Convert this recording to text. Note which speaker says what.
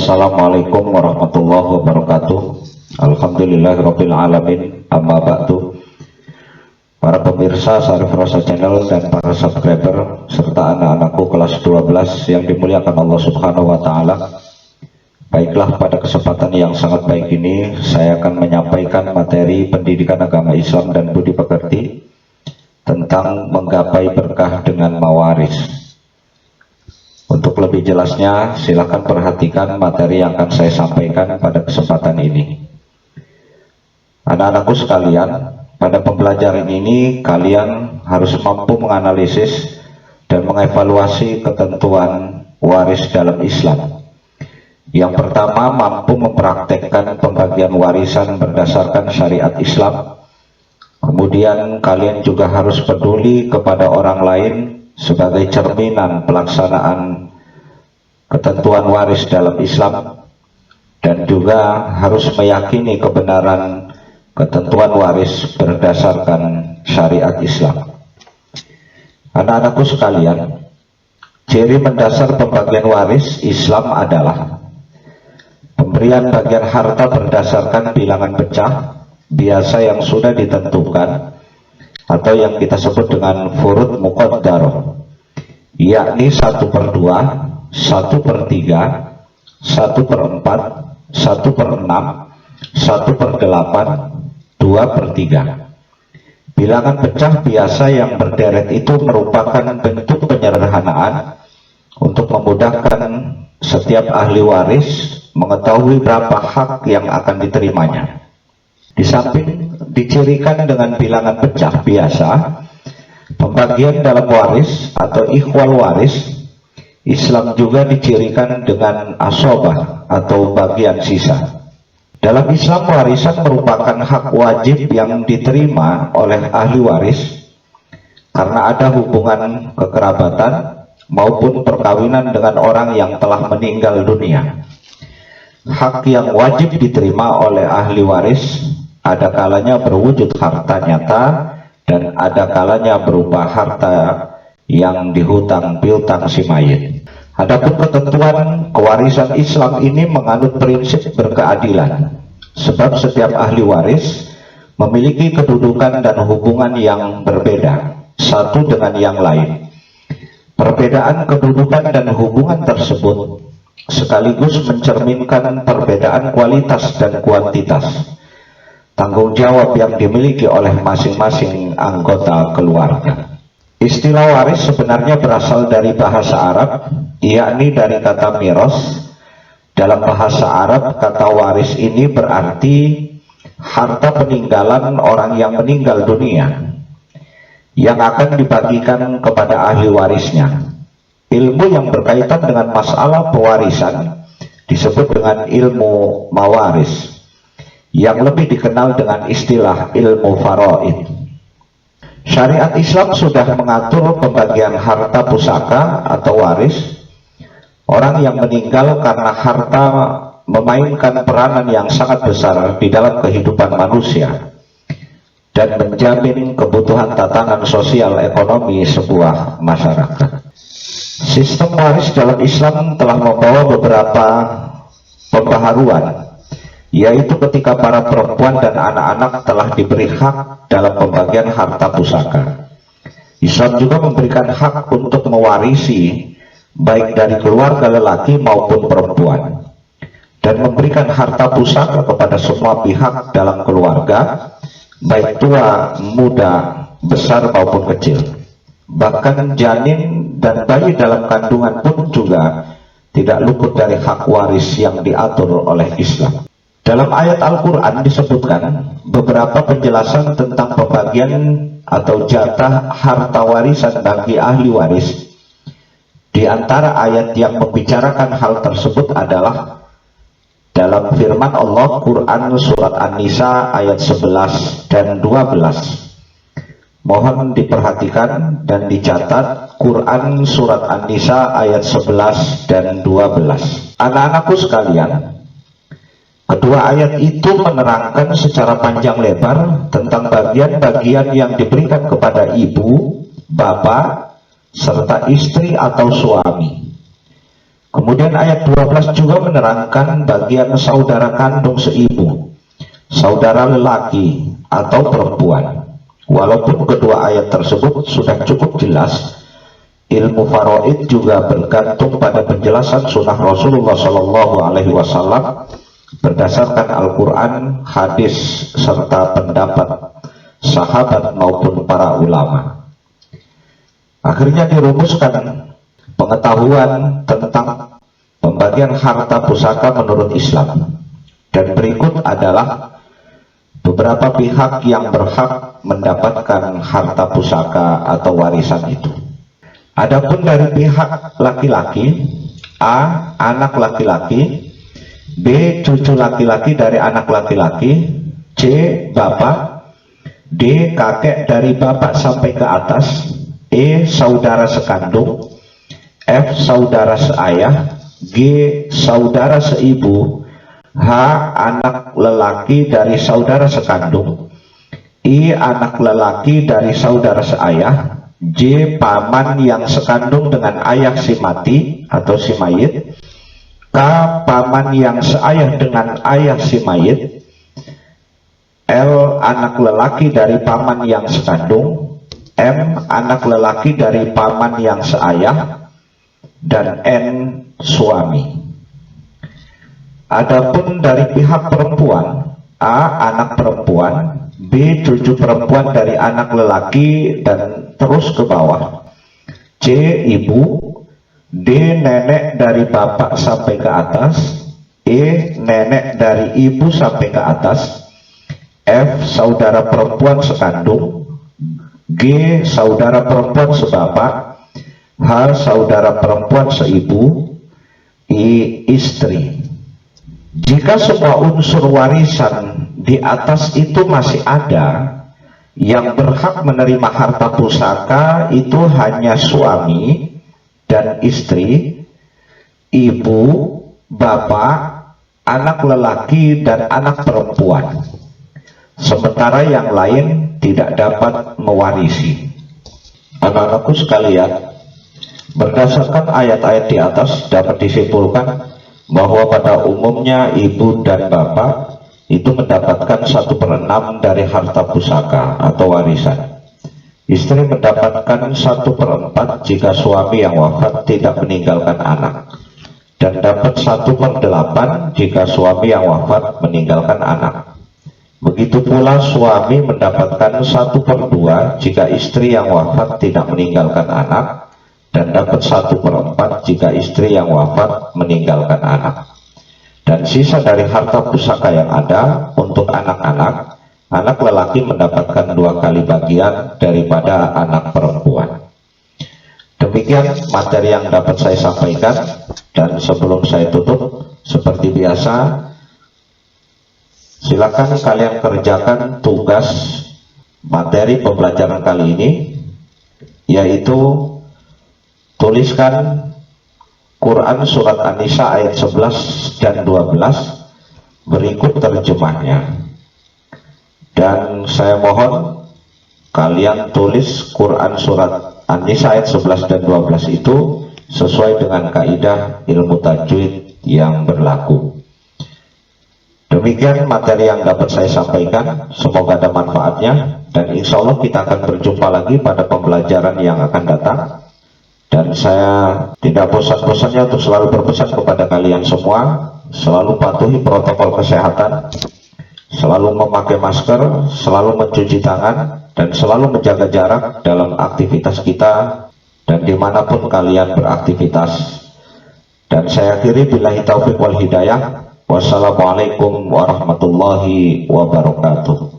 Speaker 1: Assalamualaikum warahmatullahi wabarakatuh. Alhamdulillahirabbil alamin. Amma ba'du. Para pemirsa Syarif Rosa Channel dan para subscriber serta anak-anakku kelas 12 yang dimuliakan Allah Subhanahu wa taala. Baiklah, pada kesempatan yang sangat baik ini saya akan menyampaikan materi pendidikan agama Islam dan budi pekerti tentang menggapai berkah dengan mawaris. Untuk lebih jelasnya, silakan perhatikan materi yang akan saya sampaikan pada kesempatan ini. Anak-anakku sekalian, pada pembelajaran ini kalian harus mampu menganalisis dan mengevaluasi ketentuan waris dalam Islam. Yang pertama, mampu mempraktekkan pembagian warisan berdasarkan syariat Islam. Kemudian kalian juga harus peduli kepada orang lain sebagai cerminan pelaksanaan ketentuan waris dalam Islam, dan juga harus meyakini kebenaran ketentuan waris berdasarkan syariat Islam. Anak-anakku sekalian, ciri mendasar pembagian waris Islam adalah pemberian bagian harta berdasarkan bilangan pecah biasa yang sudah ditentukan atau yang kita sebut dengan furud muqaddarah, yakni 1/2, 1/3, 1/4, 1/6, 1/8, 2/3. Bilangan pecah biasa yang berderet itu merupakan bentuk penyederhanaan untuk memudahkan setiap ahli waris mengetahui berapa hak yang akan diterimanya. Di samping dicirikan dengan bilangan pecah biasa, pembagian dalam waris atau ikhwal waris, Islam juga dicirikan dengan asobah atau bagian sisa. Dalam Islam, warisan merupakan hak wajib yang diterima oleh ahli waris karena ada hubungan kekerabatan maupun perkawinan dengan orang yang telah meninggal dunia. Hak yang wajib diterima oleh ahli waris ada kalanya berwujud harta nyata dan ada kalanya berupa harta yang dihutang piutang si mayit. Adapun ketentuan kewarisan Islam ini menganut prinsip berkeadilan, sebab setiap ahli waris memiliki kedudukan dan hubungan yang berbeda satu dengan yang lain. Perbedaan kedudukan dan hubungan tersebut sekaligus mencerminkan perbedaan kualitas dan kuantitas tanggung jawab yang dimiliki oleh masing-masing anggota keluarga. Istilah waris sebenarnya berasal dari bahasa Arab, yakni dari kata miros. Dalam bahasa Arab, kata waris ini berarti harta peninggalan orang yang meninggal dunia yang akan dibagikan kepada ahli warisnya. Ilmu yang berkaitan dengan masalah pewarisan disebut dengan ilmu mawaris, yang lebih dikenal dengan istilah ilmu faraid. Syariat Islam sudah mengatur pembagian harta pusaka atau waris. Orang yang meninggal karena harta memainkan peranan yang sangat besar di dalam kehidupan manusia dan menjamin kebutuhan tatanan sosial ekonomi sebuah masyarakat. Sistem waris dalam Islam telah membawa beberapa pembaharuan, yaitu ketika para perempuan dan anak-anak telah diberi hak dalam pembagian harta pusaka. Islam juga memberikan hak untuk mewarisi baik dari keluarga lelaki maupun perempuan, dan memberikan harta pusaka kepada semua pihak dalam keluarga, baik tua, muda, besar maupun kecil. Bahkan janin dan bayi dalam kandungan pun juga tidak luput dari hak waris yang diatur oleh Islam. Dalam ayat Al-Quran disebutkan beberapa penjelasan tentang pembagian atau jatah harta warisan bagi ahli waris. Di antara ayat yang membicarakan hal tersebut adalah dalam firman Allah, Quran Surat An-Nisa ayat 11 dan 12. Mohon diperhatikan dan dicatat Quran Surat An-Nisa ayat 11 dan 12. Anak-anakku sekalian, kedua ayat itu menerangkan secara panjang lebar tentang bagian-bagian yang diberikan kepada ibu, bapak, serta istri atau suami. Kemudian ayat 12 juga menerangkan bagian saudara kandung seibu, saudara lelaki atau perempuan. Walaupun kedua ayat tersebut sudah cukup jelas, ilmu faraid juga bergantung pada penjelasan sunnah Rasulullah SAW berdasarkan Al-Quran, hadis, serta pendapat sahabat maupun para ulama. Akhirnya dirumuskan pengetahuan tentang pembagian harta pusaka menurut Islam. Dan berikut adalah beberapa pihak yang berhak mendapatkan harta pusaka atau warisan itu. Adapun dari pihak laki-laki, A. anak laki-laki, B. cucu laki-laki dari anak laki-laki, C. bapak, D. kakek dari bapak sampai ke atas, E. saudara sekandung, F. saudara seayah, G. saudara seibu, H. anak lelaki dari saudara sekandung, I. anak lelaki dari saudara seayah, J. paman yang sekandung dengan ayah si mati atau si mayit, K. paman yang seayah dengan ayah si mayit, L. anak lelaki dari paman yang sekandung, M. anak lelaki dari paman yang seayah, dan N. suami. Adapun dari pihak perempuan, A. anak perempuan, B. cucu perempuan dari anak lelaki dan terus ke bawah, C. ibu, D. nenek dari bapak sampai ke atas, E. nenek dari ibu sampai ke atas, F. saudara perempuan sekandung, G. saudara perempuan sebapak, H. saudara perempuan seibu, I. istri. Jika semua unsur warisan di atas itu masih ada, yang berhak menerima harta pusaka itu hanya suami dan istri, ibu, bapak, anak lelaki, dan anak perempuan. Sementara yang lain tidak dapat mewarisi. Anak-anakku sekalian, berdasarkan ayat-ayat di atas dapat disimpulkan bahwa pada umumnya ibu dan bapak itu mendapatkan 1/6 dari harta pusaka atau warisan. Istri mendapatkan 1/4 jika suami yang wafat tidak meninggalkan anak, dan dapat 1/8 jika suami yang wafat meninggalkan anak. Begitu pula suami mendapatkan 1/2 jika istri yang wafat tidak meninggalkan anak, dan dapat 1/4 jika istri yang wafat meninggalkan anak. Dan sisa dari harta pusaka yang ada untuk anak-anak, anak lelaki mendapatkan 2 kali bagian daripada anak perempuan. Demikian materi yang dapat saya sampaikan, dan sebelum saya tutup, seperti biasa, silakan kalian kerjakan tugas materi pembelajaran kali ini, yaitu tuliskan Quran Surat An-Nisa ayat 11 dan 12 berikut terjemahnya. Dan saya mohon kalian tulis Quran Surat An-Nisa ayat 11 dan 12 itu sesuai dengan kaidah ilmu tajwid yang berlaku. Demikian materi yang dapat saya sampaikan, semoga ada manfaatnya, dan insya Allah kita akan berjumpa lagi pada pembelajaran yang akan datang. Dan saya tidak bosan-bosannya untuk selalu berpesan kepada kalian semua, selalu patuhi protokol kesehatan, selalu memakai masker, selalu mencuci tangan, dan selalu menjaga jarak dalam aktivitas kita dan dimanapun kalian beraktivitas. Dan saya akhiri billahi taufiq wal hidayah. Wassalamualaikum warahmatullahi wabarakatuh.